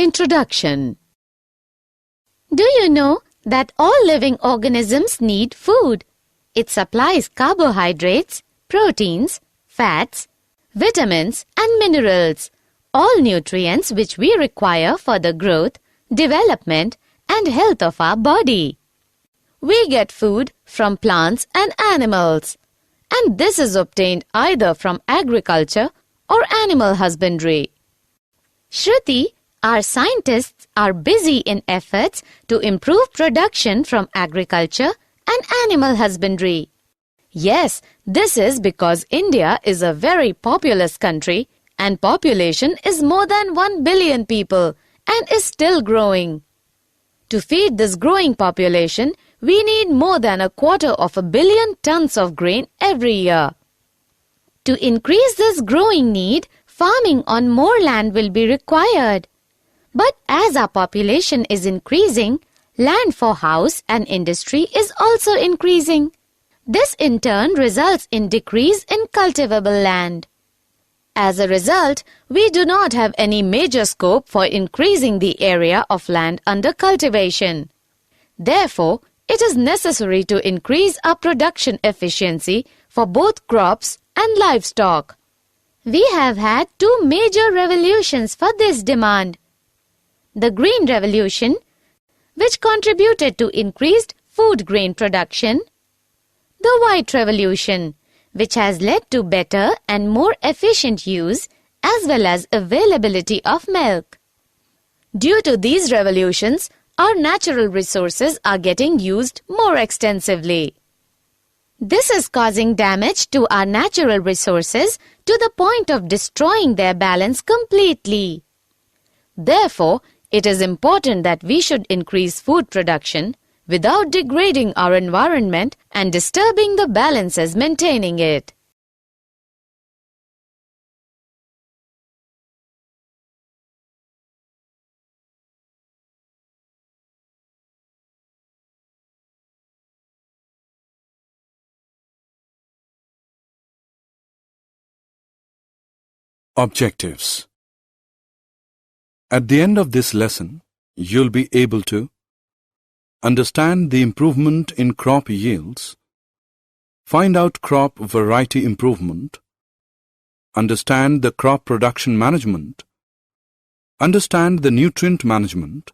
Introduction. Do you know that all living organisms need food? It supplies carbohydrates, proteins, fats, vitamins and minerals, all nutrients which we require for the growth, development and health of our body. We get food from plants and animals, and this is obtained either from agriculture or animal husbandry. Shruti, our scientists are busy in efforts to improve production from agriculture and animal husbandry. Yes, this is because India is a very populous country and population is more than 1 billion people and is still growing. To feed this growing population, we need more than 250 million tons of grain every year. To increase this growing need, farming on more land will be required. But as our population is increasing, land for house and industry is also increasing. This in turn results in decrease in cultivable land. As a result, we do not have any major scope for increasing the area of land under cultivation. Therefore, it is necessary to increase our production efficiency for both crops and livestock. We have had two major revolutions for this demand. The Green Revolution, which contributed to increased food grain production. The White Revolution, which has led to better and more efficient use as well as availability of milk. Due to these revolutions, our natural resources are getting used more extensively. This is causing damage to our natural resources to the point of destroying their balance completely. Therefore, it is important that we should increase food production without degrading our environment and disturbing the balances maintaining it. Objectives. At the end of this lesson, you'll be able to understand the improvement in crop yields, find out crop variety improvement, understand the crop production management, understand the nutrient management,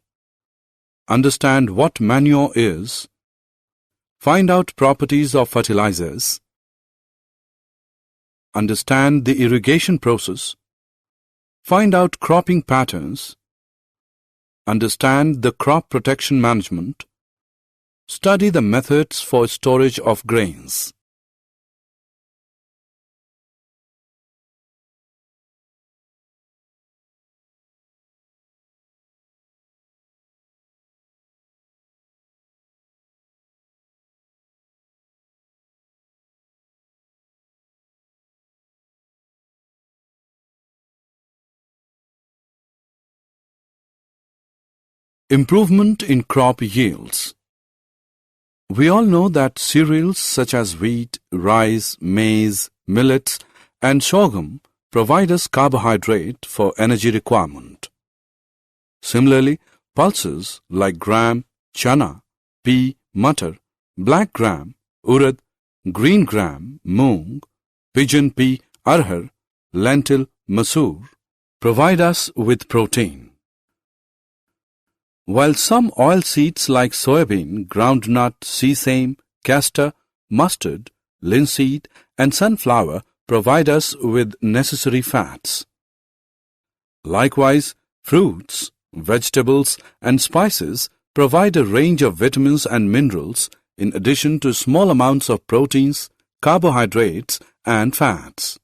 understand what manure is, find out properties of fertilizers, understand the irrigation process, find out cropping patterns, understand the crop protection management, study the methods for storage of grains. Improvement in crop yields. We all know that cereals such as wheat, rice, maize, millets and sorghum provide us carbohydrate for energy requirement. Similarly, pulses like gram, chana, pea, matar, black gram, urad, green gram, moong, pigeon pea, arhar, lentil, masoor provide us with protein. While some oil seeds like soybean, groundnut, sesame, castor, mustard, linseed and sunflower provide us with necessary fats. Likewise, fruits, vegetables and spices provide a range of vitamins and minerals in addition to small amounts of proteins, carbohydrates and fats.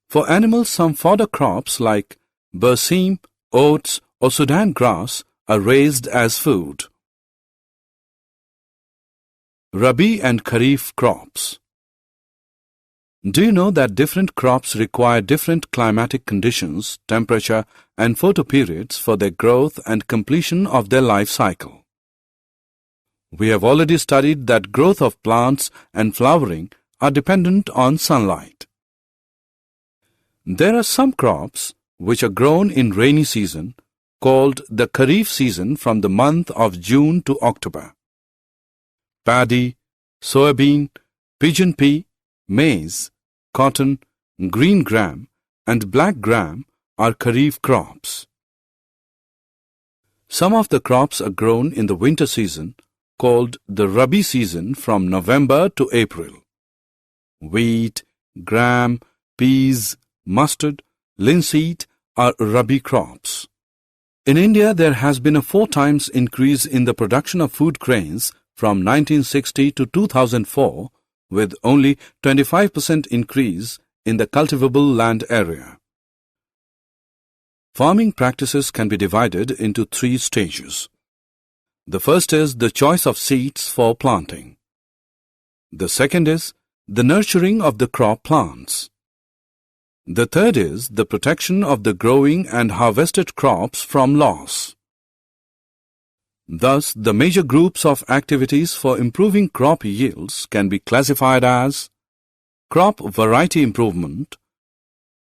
For animals, some fodder crops like berseem, oats or Sudan grass are raised as food. Rabi and Kharif crops. Do you know that different crops require different climatic conditions, temperature and photoperiods for their growth and completion of their life cycle? We have already studied that growth of plants and flowering are dependent on sunlight. There are some crops which are grown in rainy season, called the Kharif season from the month of June to October. Paddy, soybean, pigeon pea, maize, cotton, green gram, and black gram are Kharif crops. Some of the crops are grown in the winter season, called the Rabi season from November to April. Wheat, gram, peas, mustard, linseed are Rabi crops. In India, there has been a 4 times increase in the production of food grains from 1960 to 2004, with only 25% increase in the cultivable land area. Farming practices can be divided into 3 stages. The first is the choice of seeds for planting. The second is the nurturing of the crop plants. The third is the protection of the growing and harvested crops from loss. Thus, the major groups of activities for improving crop yields can be classified as crop variety improvement,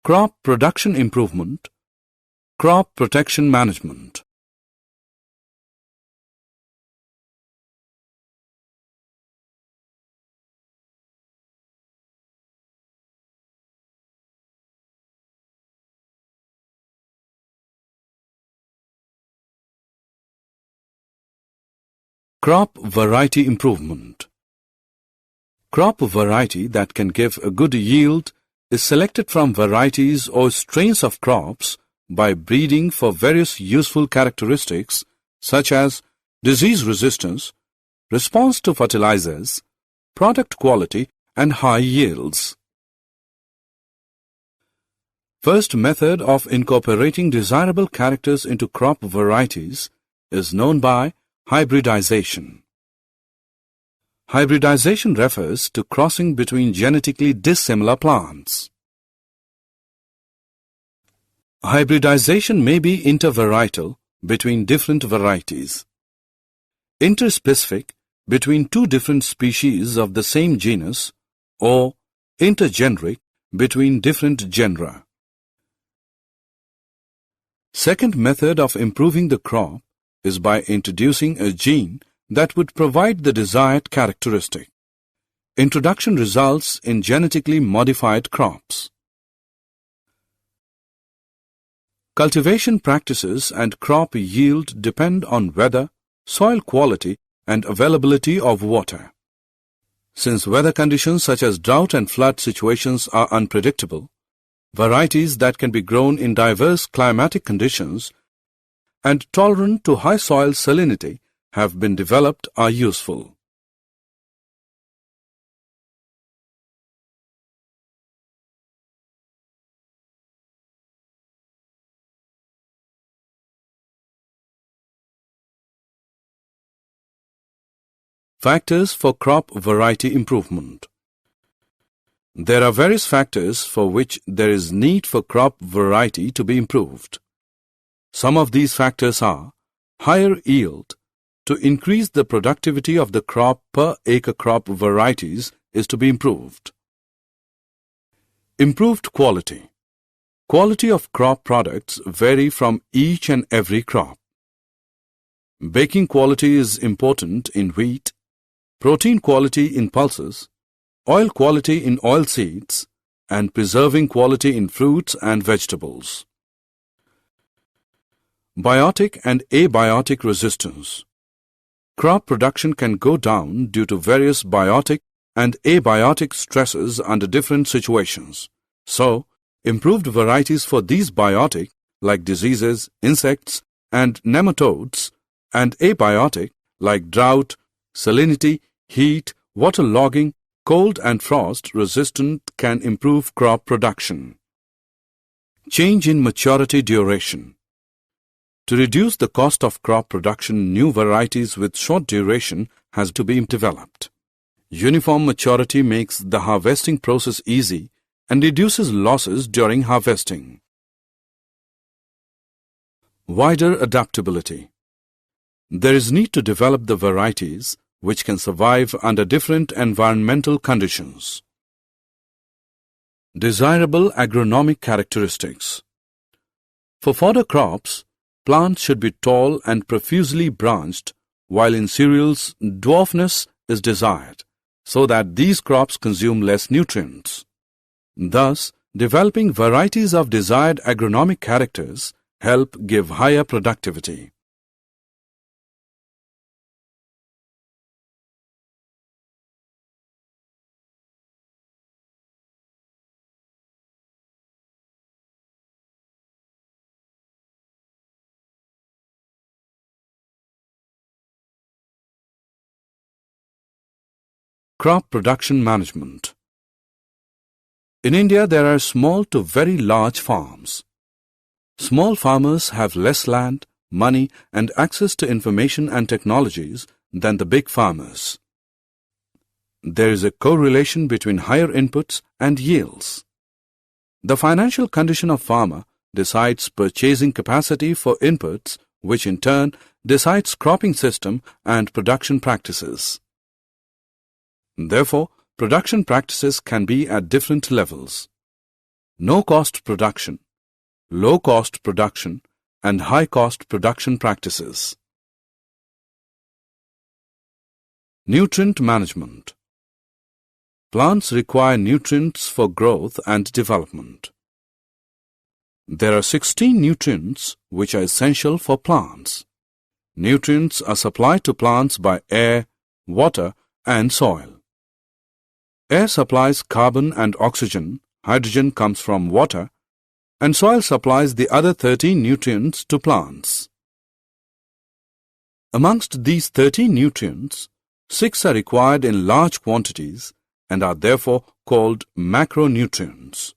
crop production improvement, crop protection management. Crop variety improvement. Crop variety that can give a good yield is selected from varieties or strains of crops by breeding for various useful characteristics such as disease resistance, response to fertilizers, product quality, and high yields. First method of incorporating desirable characters into crop varieties is known by hybridization. Hybridization refers to crossing between genetically dissimilar plants. Hybridization may be intervarietal between different varieties, interspecific between 2 different species of the same genus, or intergeneric between different genera. Second method of improving the crop is by introducing a gene that would provide the desired characteristic. Introduction results in genetically modified crops. Cultivation practices and crop yield depend on weather, soil quality, and availability of water. Since weather conditions such as drought and flood situations are unpredictable, varieties that can be grown in diverse climatic conditions and tolerant to high soil salinity have been developed are useful. Factors for crop variety improvement. There are various factors for which there is need for crop variety to be improved. Some of these factors are higher yield. To increase the productivity of the crop per acre, crop varieties is to be improved. Improved quality. Quality of crop products vary from each and every crop. Baking quality is important in wheat, protein quality in pulses, oil quality in oilseeds, and preserving quality in fruits and vegetables. Biotic and abiotic resistance. Crop production can go down due to various biotic and abiotic stresses under different situations. So, improved varieties for these biotic, like diseases, insects, and nematodes, and abiotic, like drought, salinity, heat, waterlogging, cold and frost resistant can improve crop production. Change in maturity duration. To reduce the cost of crop production, new varieties with short duration has to be developed. Uniform maturity makes the harvesting process easy and reduces losses during harvesting. Wider adaptability. There is need to develop the varieties which can survive under different environmental conditions. Desirable agronomic characteristics. For fodder crops, plants should be tall and profusely branched, while in cereals, dwarfness is desired, so that these crops consume less nutrients. Thus, developing varieties of desired agronomic characters help give higher productivity. Crop production management. In India, there are small to very large farms. Small farmers have less land, money, and access to information and technologies than the big farmers. There is a correlation between higher inputs and yields. The financial condition of farmer decides purchasing capacity for inputs, which in turn decides cropping system and production practices. Therefore, production practices can be at different levels: no-cost production, low-cost production, and high-cost production practices. Nutrient management. Plants require nutrients for growth and development. There are 16 nutrients which are essential for plants. Nutrients are supplied to plants by air, water, and soil. Air supplies carbon and oxygen, hydrogen comes from water, and soil supplies the other 13 nutrients to plants. Amongst these 13 nutrients, 6 are required in large quantities and are therefore called macronutrients.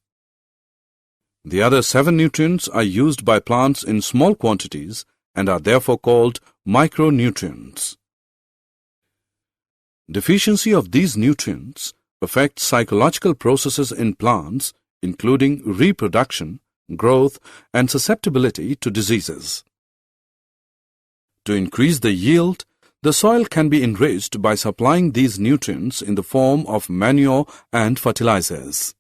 The other 7 nutrients are used by plants in small quantities and are therefore called micronutrients. Deficiency of these nutrients affects psychological processes in plants, including reproduction, growth, and susceptibility to diseases. To increase the yield, the soil can be enriched by supplying these nutrients in the form of manure and fertilizers.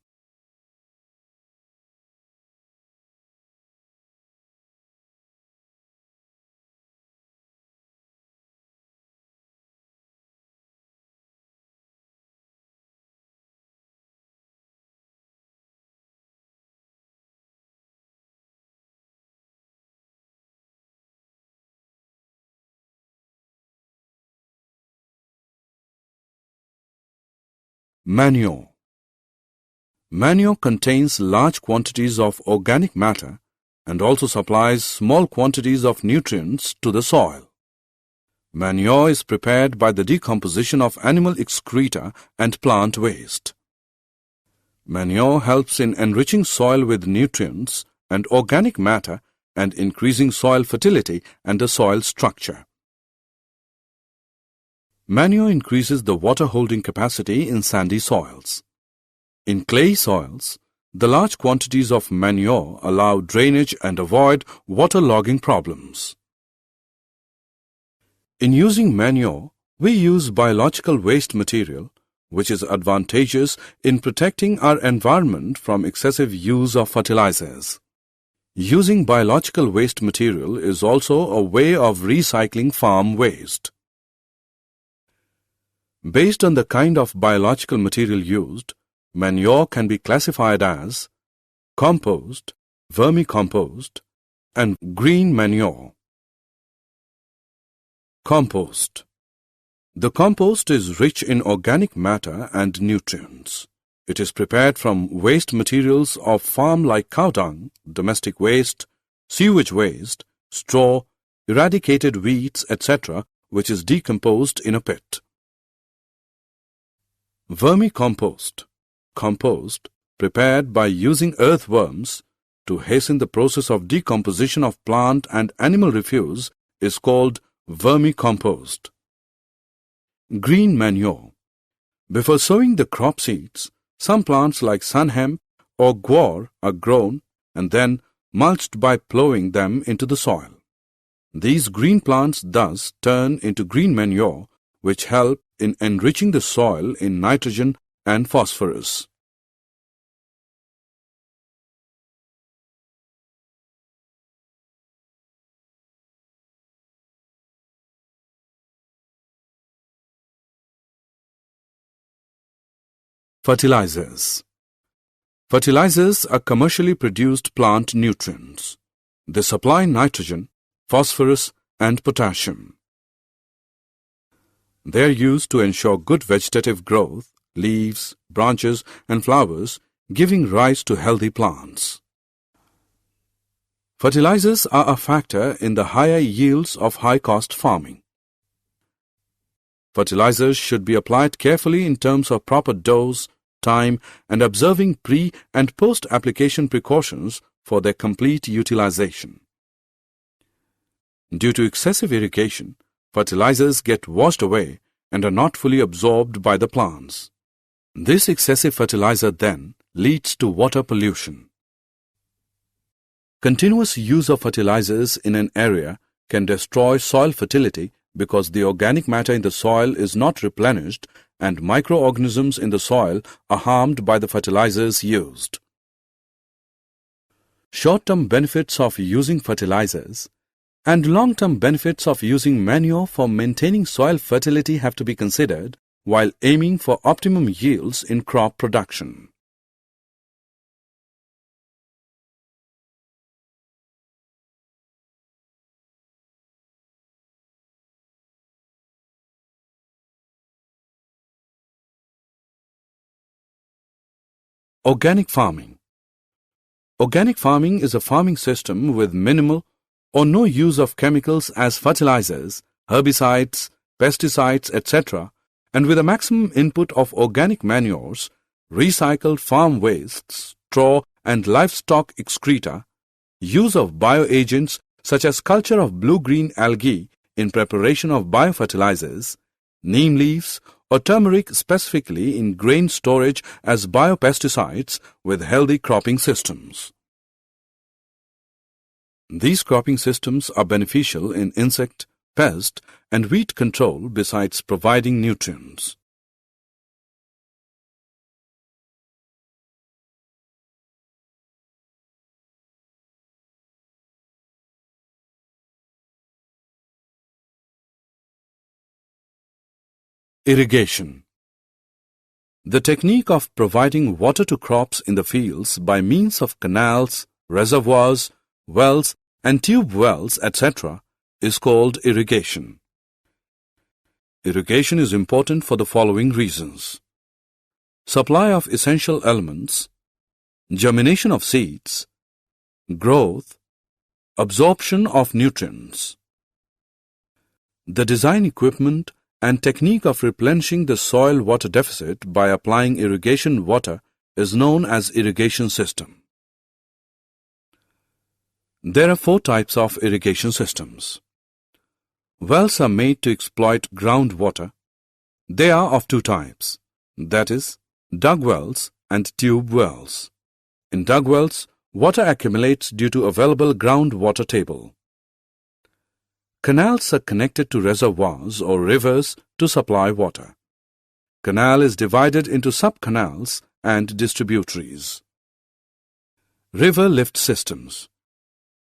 Manure. Manure contains large quantities of organic matter and also supplies small quantities of nutrients to the soil. Manure is prepared by the decomposition of animal excreta and plant waste. Manure helps in enriching soil with nutrients and organic matter and increasing soil fertility and the soil structure. Manure increases the water-holding capacity in sandy soils. In clay soils, the large quantities of manure allow drainage and avoid waterlogging problems. In using manure, we use biological waste material, which is advantageous in protecting our environment from excessive use of fertilizers. Using biological waste material is also a way of recycling farm waste. Based on the kind of biological material used, manure can be classified as compost, vermicompost, and green manure. Compost. The compost is rich in organic matter and nutrients. It is prepared from waste materials of farm like cow dung, domestic waste, sewage waste, straw, eradicated weeds, etc., which is decomposed in a pit. Vermicompost. Compost prepared by using earthworms to hasten the process of decomposition of plant and animal refuse is called vermicompost. Green manure. Before sowing the crop seeds, some plants like sunhemp or guar are grown and then mulched by plowing them into the soil. These green plants thus turn into green manure, which help in enriching the soil in nitrogen and phosphorus. Fertilizers. Fertilizers are commercially produced plant nutrients. They supply nitrogen, phosphorus, and potassium. They are used to ensure good vegetative growth, leaves, branches, and flowers, giving rise to healthy plants. Fertilizers are a factor in the higher yields of high-cost farming. Fertilizers should be applied carefully in terms of proper dose, time, and observing pre- and post-application precautions for their complete utilization. Due to excessive irrigation, fertilizers get washed away and are not fully absorbed by the plants. This excessive fertilizer then leads to water pollution. Continuous use of fertilizers in an area can destroy soil fertility because the organic matter in the soil is not replenished and microorganisms in the soil are harmed by the fertilizers used. Short-term benefits of using fertilizers and long-term benefits of using manure for maintaining soil fertility have to be considered while aiming for optimum yields in crop production. Organic farming. Organic farming is a farming system with minimal or no use of chemicals as fertilizers, herbicides, pesticides, etc., and with a maximum input of organic manures, recycled farm wastes, straw and livestock excreta, use of bioagents such as culture of blue-green algae in preparation of biofertilizers, neem leaves, or turmeric specifically in grain storage as biopesticides with healthy cropping systems. These cropping systems are beneficial in insect, pest, and weed control besides providing nutrients. Irrigation. The technique of providing water to crops in the fields by means of canals, reservoirs, wells, and tube wells, etc., is called irrigation. Irrigation is important for the following reasons: supply of essential elements, germination of seeds, growth, absorption of nutrients. The design, equipment, and technique of replenishing the soil water deficit by applying irrigation water is known as irrigation system. There are 4 types of irrigation systems. Wells are made to exploit groundwater. They are of 2 types, that is, dug wells and tube wells. In dug wells, water accumulates due to available groundwater table. Canals are connected to reservoirs or rivers to supply water. Canal is divided into sub-canals and distributaries. River lift systems.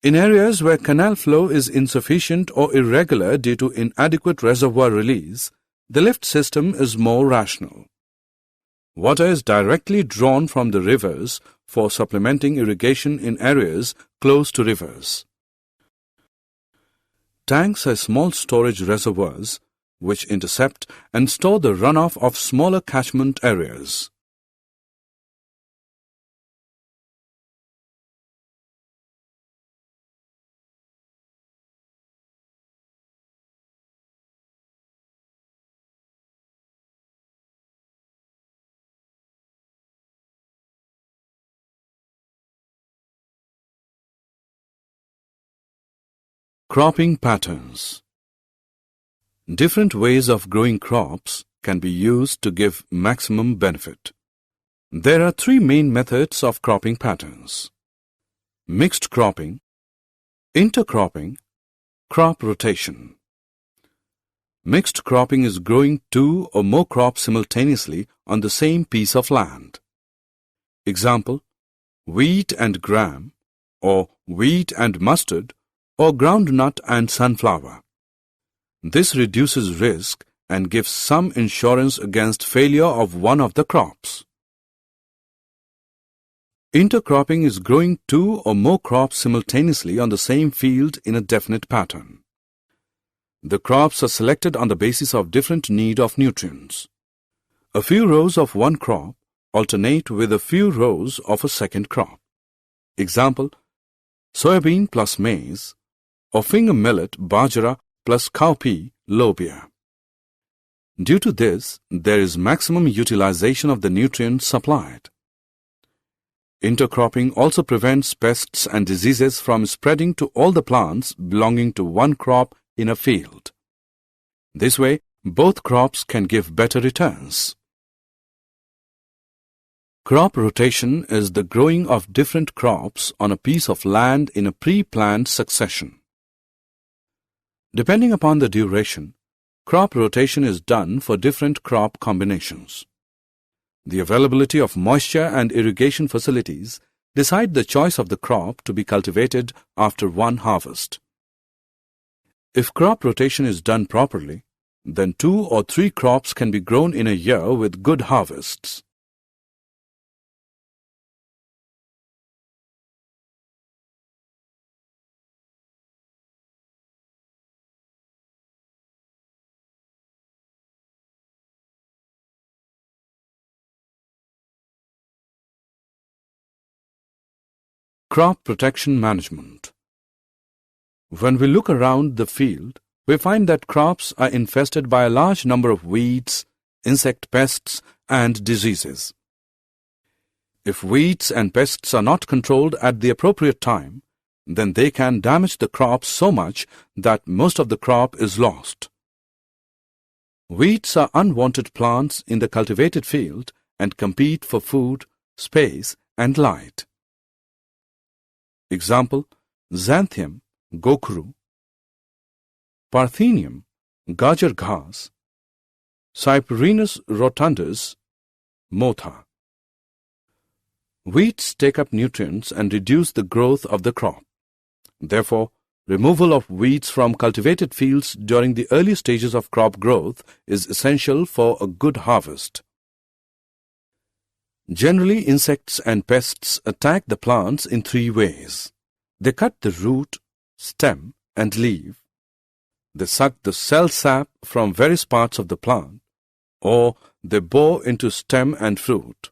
In areas where canal flow is insufficient or irregular due to inadequate reservoir release, the lift system is more rational. Water is directly drawn from the rivers for supplementing irrigation in areas close to rivers. Tanks are small storage reservoirs which intercept and store the runoff of smaller catchment areas. Cropping patterns. Different ways of growing crops can be used to give maximum benefit. There are 3 main methods of cropping patterns: mixed cropping, intercropping, crop rotation. Mixed cropping is growing 2 or more crops simultaneously on the same piece of land. Example, wheat and gram, or wheat and mustard, or groundnut and sunflower. This reduces risk and gives some insurance against failure of one of the crops. Intercropping is growing two or more crops simultaneously on the same field in a definite pattern. The crops are selected on the basis of different need of nutrients. A few rows of one crop alternate with a few rows of a second crop. Example, soybean plus maize, or finger millet bajra plus cowpea lobia. Due to this, there is maximum utilization of the nutrients supplied. Intercropping also prevents pests and diseases from spreading to all the plants belonging to one crop in a field. This way, both crops can give better returns. Crop rotation is the growing of different crops on a piece of land in a pre-planned succession. Depending upon the duration, crop rotation is done for different crop combinations. The availability of moisture and irrigation facilities decide the choice of the crop to be cultivated after one harvest. If crop rotation is done properly, then 2 or 3 crops can be grown in a year with good harvests. Crop protection management. When we look around the field, we find that crops are infested by a large number of weeds, insect pests, and diseases. If weeds and pests are not controlled at the appropriate time, then they can damage the crop so much that most of the crop is lost. Weeds are unwanted plants in the cultivated field and compete for food, space, and light. Example, xanthium, gokru, parthenium, gajar ghas, Cyprinus rotundus, motha. Weeds take up nutrients and reduce the growth of the crop. Therefore, removal of weeds from cultivated fields during the early stages of crop growth is essential for a good harvest. Generally, insects and pests attack the plants in 3 ways. They cut the root, stem, and leaf. They suck the cell sap from various parts of the plant, or they bore into stem and fruit.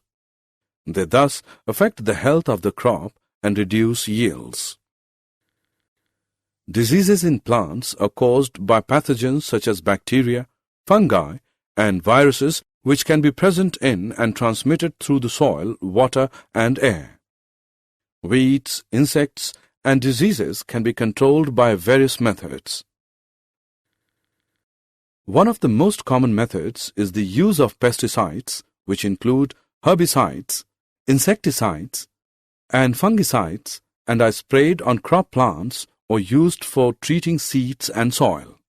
They thus affect the health of the crop and reduce yields. Diseases in plants are caused by pathogens such as bacteria, fungi, and viruses which can be present in and transmitted through the soil, water, and air. Weeds, insects, and diseases can be controlled by various methods. One of the most common methods is the use of pesticides, which include herbicides, insecticides, and fungicides, and are sprayed on crop plants or used for treating seeds and soil.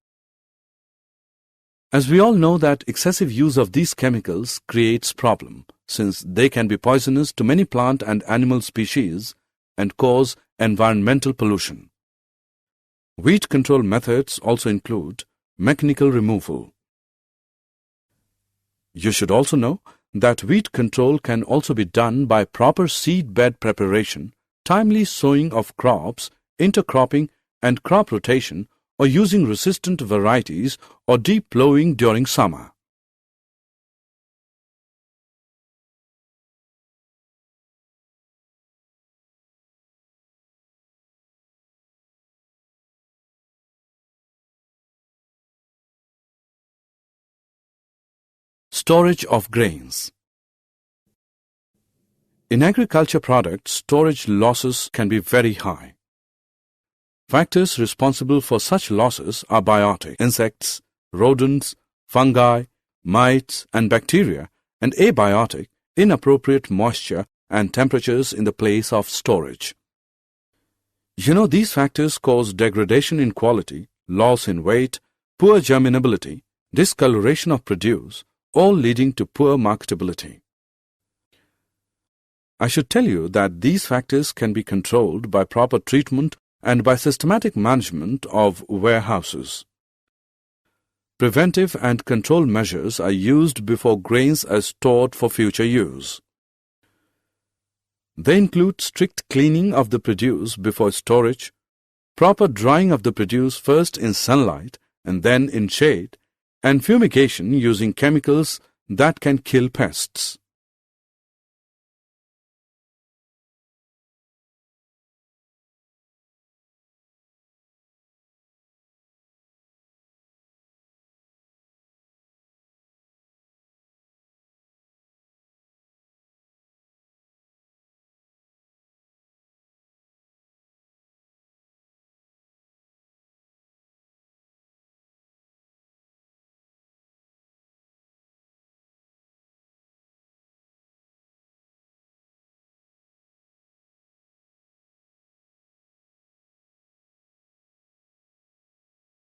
As we all know that excessive use of these chemicals creates problem, since they can be poisonous to many plant and animal species and cause environmental pollution. Weed control methods also include mechanical removal. You should also know that weed control can also be done by proper seed bed preparation, timely sowing of crops, intercropping, and crop rotation, or using resistant varieties or deep plowing during summer. Storage of grains. In agriculture products, storage losses can be very high. Factors responsible for such losses are biotic insects, rodents, fungi, mites, and bacteria, and abiotic inappropriate moisture and temperatures in the place of storage. You know, these factors cause degradation in quality, loss in weight, poor germinability, discoloration of produce, all leading to poor marketability. I should tell you that these factors can be controlled by proper treatment and by systematic management of warehouses. Preventive and control measures are used before grains are stored for future use. They include strict cleaning of the produce before storage, proper drying of the produce first in sunlight and then in shade, and fumigation using chemicals that can kill pests.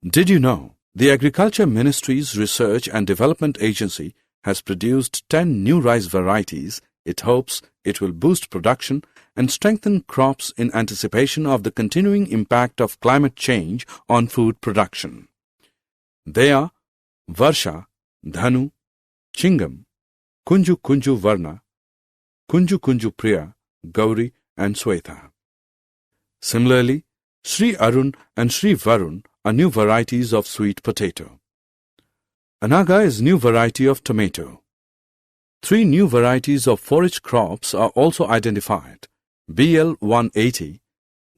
Did you know the Agriculture Ministry's Research and Development Agency has produced 10 new rice varieties? It hopes it will boost production and strengthen crops in anticipation of the continuing impact of climate change on food production. They are Varsha, Dhanu, Chingam, Kunju Kunju Varna, Kunju Kunju Priya, Gauri and Swetha. Similarly, Sri Arun and Sri Varun are new varieties of sweet potato. Anaga is new variety of tomato. 3 new varieties of forage crops are also identified: BL 180,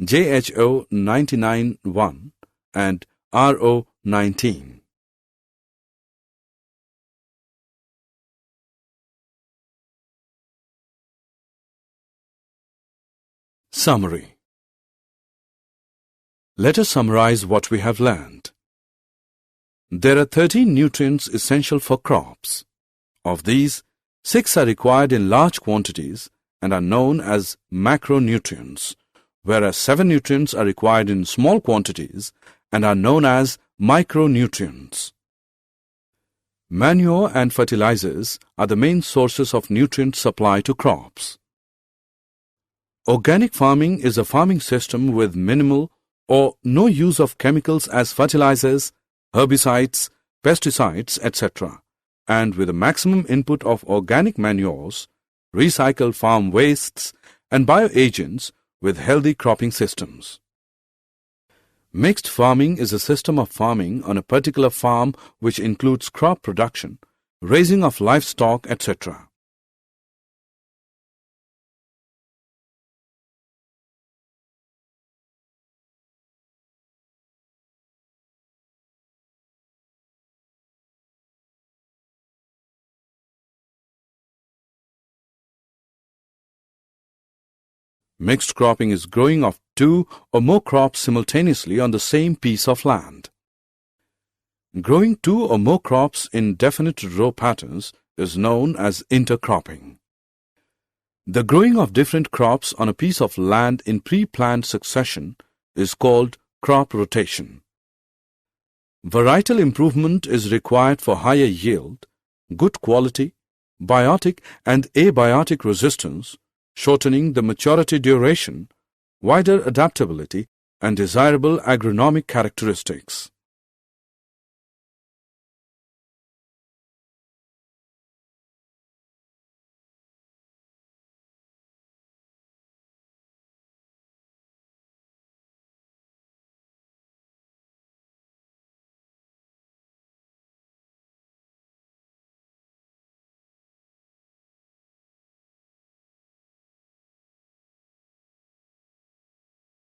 JHO 99-1 and RO 19. Summary. Let us summarize what we have learned. There are 13 nutrients essential for crops. Of these, 6 are required in large quantities and are known as macronutrients, whereas 7 nutrients are required in small quantities and are known as micronutrients. Manure and fertilizers are the main sources of nutrient supply to crops. Organic farming is a farming system with minimal or no use of chemicals as fertilizers, herbicides, pesticides, etc., and with a maximum input of organic manures, recycled farm wastes, and bioagents with healthy cropping systems. Mixed farming is a system of farming on a particular farm which includes crop production, raising of livestock, etc. Mixed cropping is growing of 2 or more crops simultaneously on the same piece of land. Growing 2 or more crops in definite row patterns is known as intercropping. The growing of different crops on a piece of land in pre-planned succession is called crop rotation. Varietal improvement is required for higher yield, good quality, biotic and abiotic resistance, shortening the maturity duration, wider adaptability, and desirable agronomic characteristics.